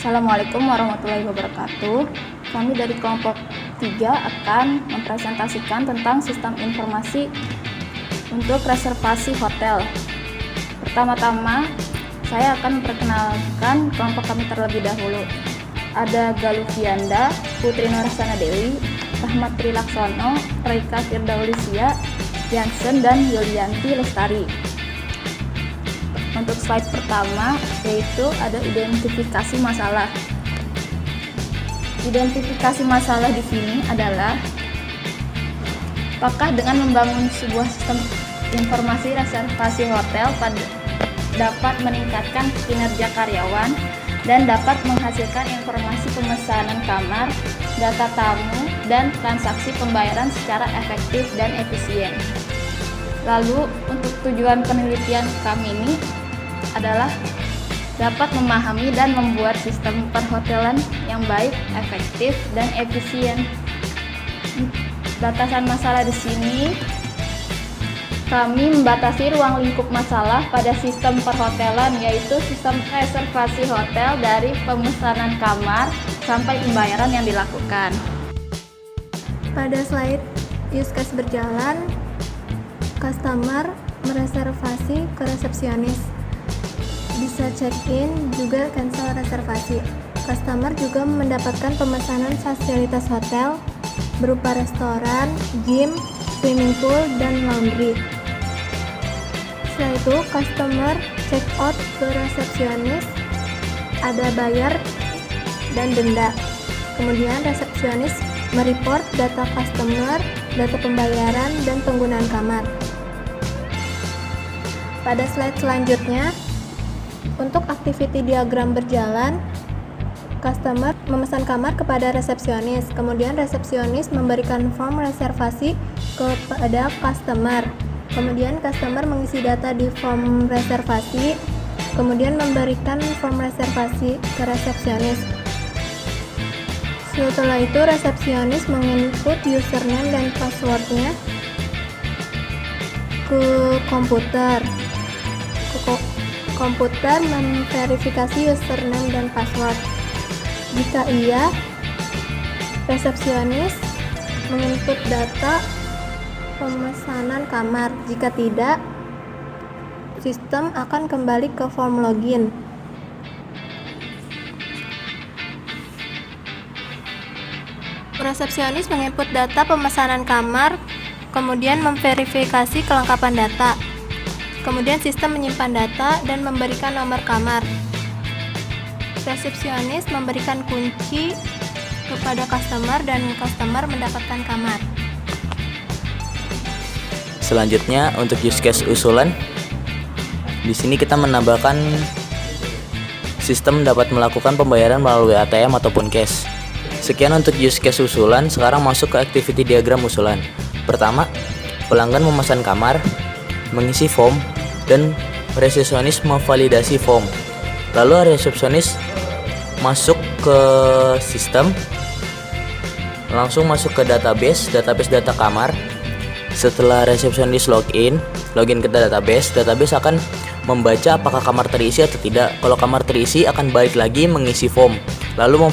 Assalamualaikum warahmatullahi wabarakatuh. Kami dari kelompok 3 akan mempresentasikan tentang sistem informasi untuk reservasi hotel. Pertama-tama, saya akan memperkenalkan kelompok kami terlebih dahulu. Ada Galuh Fianda, Putri Nurhasana Dewi, Rahmat Trilaksono, Reika Firdaulisya, Jansen, dan Yulianti Lestari. Untuk slide pertama, yaitu ada identifikasi masalah. Identifikasi masalah di sini adalah apakah dengan membangun sebuah sistem informasi reservasi hotel dapat meningkatkan kinerja karyawan dan dapat menghasilkan informasi pemesanan kamar, data tamu, dan transaksi pembayaran secara efektif dan efisien. Lalu, untuk tujuan penelitian kami ini adalah dapat memahami dan membuat sistem perhotelan yang baik, efektif, dan efisien. Batasan masalah di sini, kami membatasi ruang lingkup masalah pada sistem perhotelan, yaitu sistem reservasi hotel dari pemesanan kamar sampai pembayaran yang dilakukan. Pada slide use case berjalan, customer mereservasi ke resepsionis. Bisa check-in, juga cancel reservasi. Customer juga mendapatkan pemesanan fasilitas hotel berupa restoran, gym, swimming pool, dan laundry. Setelah itu, customer check out ke resepsionis, ada bayar dan denda. Kemudian resepsionis mereport data customer, data pembayaran, dan penggunaan kamar. Pada slide selanjutnya, untuk activity diagram berjalan, customer memesan kamar kepada resepsionis, kemudian resepsionis memberikan form reservasi kepada customer, kemudian customer mengisi data di form reservasi, kemudian memberikan form reservasi ke resepsionis. Setelah itu resepsionis menginput username dan passwordnya ke komputer. Komputer memverifikasi username dan password. Jika iya, resepsionis menginput data pemesanan kamar. Jika tidak, sistem akan kembali ke form login. Resepsionis menginput data pemesanan kamar, kemudian memverifikasi kelengkapan data. Kemudian sistem menyimpan data dan memberikan nomor kamar. Resepsionis memberikan kunci kepada customer dan customer mendapatkan kamar. Selanjutnya untuk use case usulan, di sini kita menambahkan sistem dapat melakukan pembayaran melalui ATM ataupun cash. Sekian untuk use case usulan. Sekarang masuk ke activity diagram usulan. Pertama, pelanggan memesan kamar, mengisi form, dan resepsionis memvalidasi form. Lalu resepsionis masuk ke sistem, langsung masuk ke database data kamar. Setelah resepsionis login ke database akan membaca apakah kamar terisi atau tidak. Kalau kamar terisi akan balik lagi mengisi form. Lalu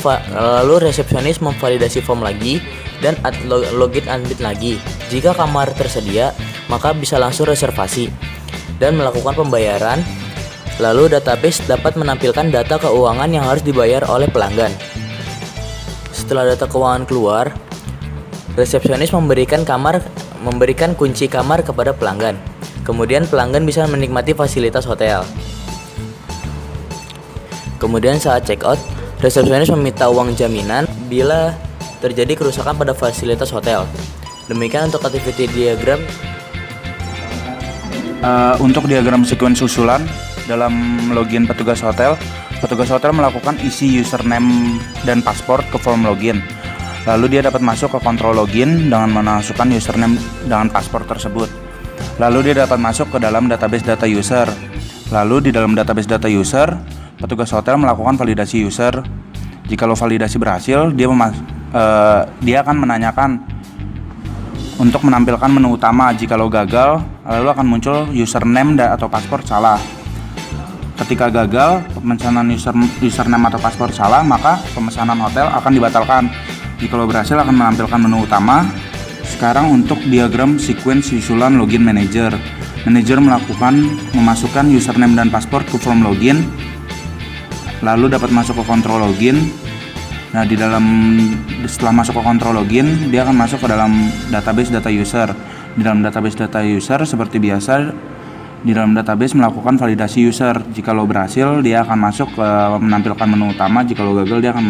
resepsionis memvalidasi form lagi dan login admin lagi. Jika kamar tersedia, maka bisa langsung reservasi dan melakukan pembayaran. Lalu database dapat menampilkan data keuangan yang harus dibayar oleh pelanggan. Setelah data keuangan keluar, resepsionis memberikan kunci kamar kepada pelanggan. Kemudian pelanggan bisa menikmati fasilitas hotel. Kemudian saat check out, resepsionis meminta uang jaminan bila terjadi kerusakan pada fasilitas hotel. Demikian untuk activity diagram. Untuk diagram sequence usulan dalam login petugas hotel melakukan isi username dan password ke form login. Lalu dia dapat masuk ke kontrol login dengan memasukkan username dengan password tersebut. Lalu dia dapat masuk ke dalam database data user. Lalu di dalam database data user, petugas hotel melakukan validasi user. Jika validasi berhasil, dia akan menanyakan untuk menampilkan menu utama. Jika gagal, lalu akan muncul username atau password salah. Ketika gagal pemesanan username atau paspor salah, maka pemesanan hotel akan dibatalkan. Jika berhasil akan menampilkan menu utama. Sekarang untuk diagram sequence susulan login manager. Manager memasukkan username dan paspor ke form login, lalu dapat masuk ke kontrol login. Nah, setelah masuk ke kontrol login, dia akan masuk ke dalam database data user. Di dalam database data user seperti biasa, di dalam database melakukan validasi user. Jika berhasil, dia akan masuk ke menampilkan menu utama. Jika gagal, dia akan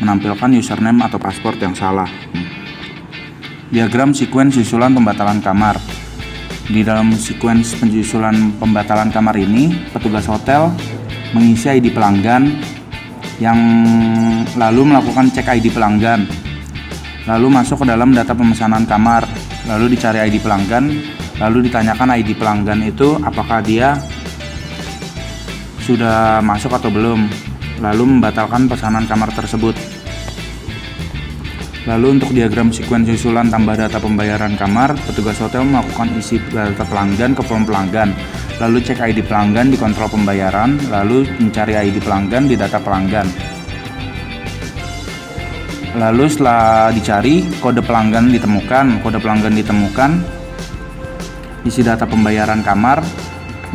menampilkan username atau paspor yang salah. Diagram sequence susulan pembatalan kamar. Di dalam sequence pensusulan pembatalan kamar ini, petugas hotel mengisi ID pelanggan yang lalu melakukan cek ID pelanggan, lalu masuk ke dalam data pemesanan kamar, lalu dicari ID pelanggan, lalu ditanyakan ID pelanggan itu apakah dia sudah masuk atau belum, lalu membatalkan pesanan kamar tersebut. Lalu untuk diagram sequence susulan tambah data pembayaran kamar, petugas hotel melakukan isi data pelanggan ke form pelanggan, lalu cek ID pelanggan di kontrol pembayaran, lalu mencari ID pelanggan di data pelanggan. Lalu setelah dicari, kode pelanggan ditemukan, isi data pembayaran kamar,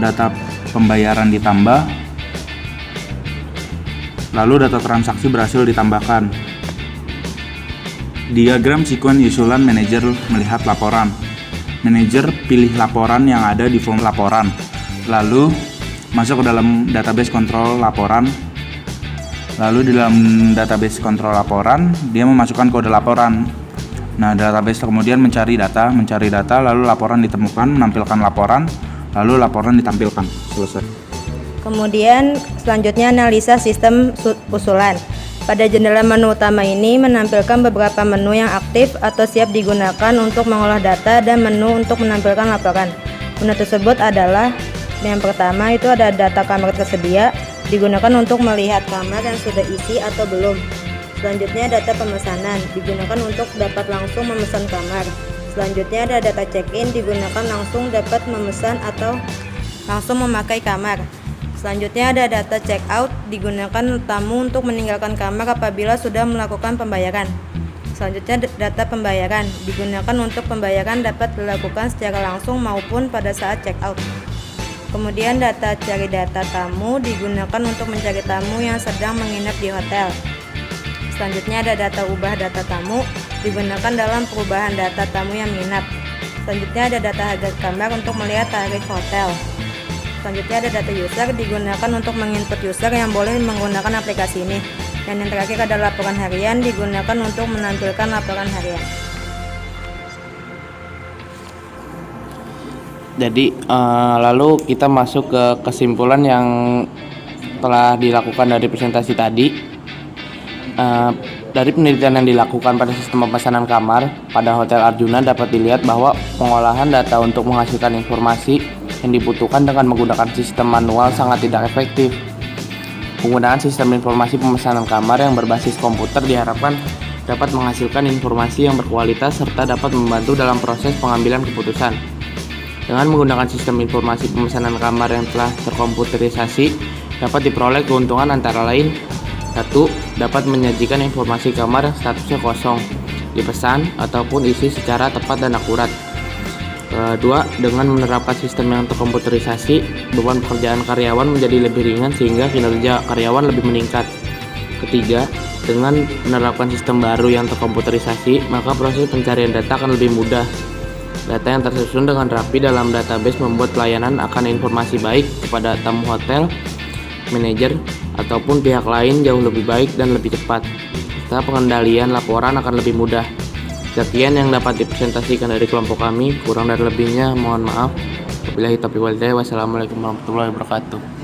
data pembayaran ditambah, lalu data transaksi berhasil ditambahkan. Diagram sequence usulan manajer melihat laporan. Manajer pilih laporan yang ada di form laporan, lalu masuk ke dalam database kontrol laporan. Lalu di dalam database kontrol laporan, dia memasukkan kode laporan. Nah, database kemudian mencari data, lalu laporan ditemukan, menampilkan laporan, lalu laporan ditampilkan. Selesai. Kemudian selanjutnya analisa sistem usulan. Pada jendela menu utama ini menampilkan beberapa menu yang aktif atau siap digunakan untuk mengolah data dan menu untuk menampilkan laporan. Menu tersebut adalah yang pertama itu ada data kamar tersedia, digunakan untuk melihat kamar yang sudah isi atau belum. Selanjutnya data pemesanan, digunakan untuk dapat langsung memesan kamar. Selanjutnya ada data check-in, digunakan langsung dapat memesan atau langsung memakai kamar. Selanjutnya ada data check out, digunakan tamu untuk meninggalkan kamar apabila sudah melakukan pembayaran. Selanjutnya data pembayaran, digunakan untuk pembayaran dapat dilakukan secara langsung maupun pada saat check out. Kemudian data cari data tamu, digunakan untuk mencari tamu yang sedang menginap di hotel. Selanjutnya ada data ubah data tamu, digunakan dalam perubahan data tamu yang menginap. Selanjutnya ada data harga kamar untuk melihat tarif hotel. Selanjutnya ada data user, digunakan untuk menginput user yang boleh menggunakan aplikasi ini. Dan yang terakhir ada laporan harian, digunakan untuk menampilkan laporan harian. Jadi lalu kita masuk ke kesimpulan yang telah dilakukan dari presentasi tadi. Dari penelitian yang dilakukan pada sistem pemesanan kamar pada Hotel Arjuna dapat dilihat bahwa pengolahan data untuk menghasilkan informasi yang dibutuhkan dengan menggunakan sistem manual sangat tidak efektif. Penggunaan sistem informasi pemesanan kamar yang berbasis komputer diharapkan dapat menghasilkan informasi yang berkualitas serta dapat membantu dalam proses pengambilan keputusan. Dengan menggunakan sistem informasi pemesanan kamar yang telah terkomputerisasi, dapat diperoleh keuntungan antara lain: 1. Dapat menyajikan informasi kamar yang statusnya kosong, dipesan ataupun isi secara tepat dan akurat. 2. Dengan menerapkan sistem yang terkomputerisasi, beban pekerjaan karyawan menjadi lebih ringan sehingga kinerja karyawan lebih meningkat. 3. Dengan menerapkan sistem baru yang terkomputerisasi, maka proses pencarian data akan lebih mudah. Data yang tersusun dengan rapi dalam database membuat pelayanan akan informasi baik kepada tamu hotel, manajer, ataupun pihak lain jauh lebih baik dan lebih cepat. Serta pengendalian laporan akan lebih mudah. Sekian yang dapat dipresentasikan dari kelompok kami, kurang dan lebihnya mohon maaf. Wabillahi taufiq wal hidayah. Wassalamualaikum warahmatullahi wabarakatuh.